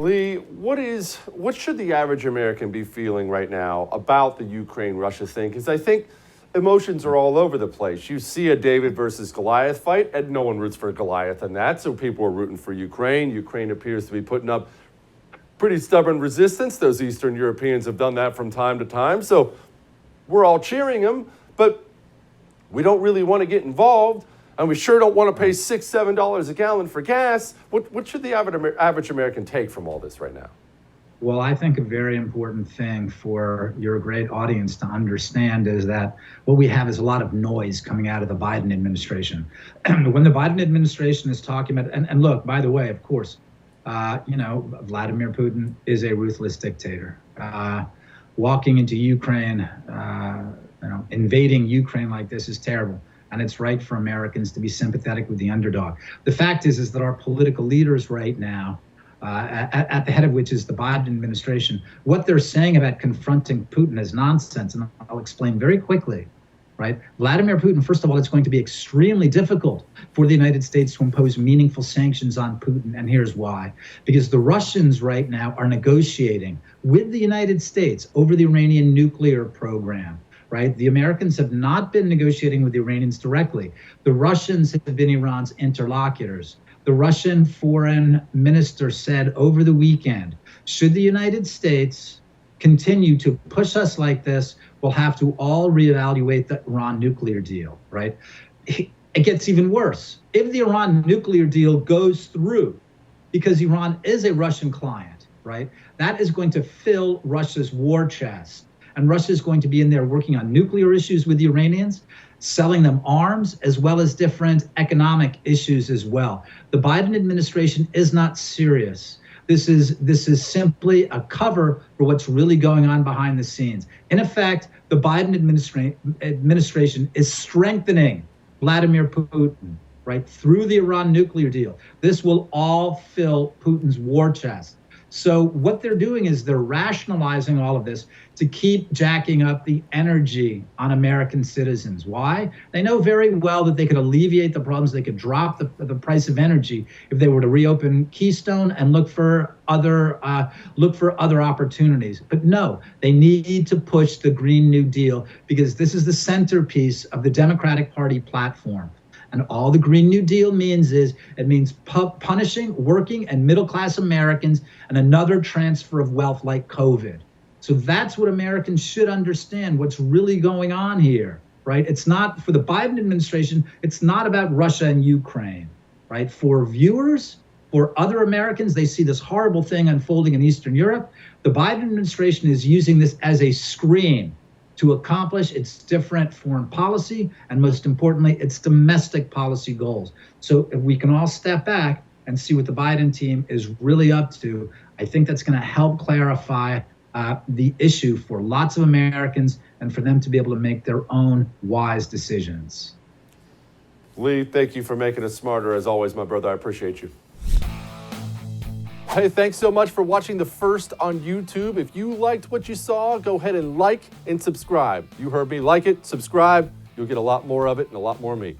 Lee, what should the average American be feeling right now about the Ukraine-Russia thing? Because I think emotions are all over the place. You see a David versus Goliath fight, and no one roots for Goliath in that, so people are rooting for Ukraine. Ukraine appears to be putting up pretty stubborn resistance. Those Eastern Europeans have done that from time to time, so we're all cheering them, but we don't really want to get involved. And we sure don't want to pay $6, $7 a gallon for gas. What should the average American take from all this right now? Well, I think a very important thing for your great audience to understand is that what we have is a lot of noise coming out of the Biden administration. When the Biden administration is talking about, and look, by the way, of course, Vladimir Putin is a ruthless dictator. Walking into Ukraine, invading Ukraine like this is terrible. And it's right for Americans to be sympathetic with the underdog. The fact is that our political leaders right now, at the head of which is the Biden administration, what they're saying about confronting Putin is nonsense. And I'll explain very quickly, right? Vladimir Putin, first of all, it's going to be extremely difficult for the United States to impose meaningful sanctions on Putin. And here's why. Because the Russians right now are negotiating with the United States over the Iranian nuclear program. Right? The Americans have not been negotiating with the Iranians directly. The Russians have been Iran's interlocutors. The Russian foreign minister said over the weekend, should the United States continue to push us like this, we'll have to all reevaluate the Iran nuclear deal, right? It gets even worse. If the Iran nuclear deal goes through, because Iran is a Russian client, right? That is going to fill Russia's war chest. And Russia is going to be in there working on nuclear issues with the Iranians, selling them arms, as well as different economic issues as well. The Biden administration is not serious. This is simply a cover for what's really going on behind the scenes. In effect, the Biden administration is strengthening Vladimir Putin, right, through the Iran nuclear deal. This will all fill Putin's war chest. So what they're doing is they're rationalizing all of this to keep jacking up the energy on American citizens. Why? They know very well that they could alleviate the problems. They could drop the price of energy if they were to reopen Keystone and look for other opportunities. But no, they need to push the Green New Deal because this is the centerpiece of the Democratic Party platform. And all the Green New Deal means is it means punishing working and middle-class Americans and another transfer of wealth like COVID. So that's what Americans should understand, what's really going on here, right? It's not, for the Biden administration, it's not about Russia and Ukraine, right? For viewers, for other Americans, they see this horrible thing unfolding in Eastern Europe. The Biden administration is using this as a screen to accomplish its different foreign policy and, most importantly, its domestic policy goals. So if we can all step back and see what the Biden team is really up to, I think that's going to help clarify the issue for lots of Americans and for them to be able to make their own wise decisions. Lee, thank you for making us smarter. As always, my brother, I appreciate you. Hey, thanks so much for watching The First on YouTube. If you liked what you saw, go ahead and like and subscribe. You heard me, like it, subscribe. You'll get a lot more of it and a lot more of me.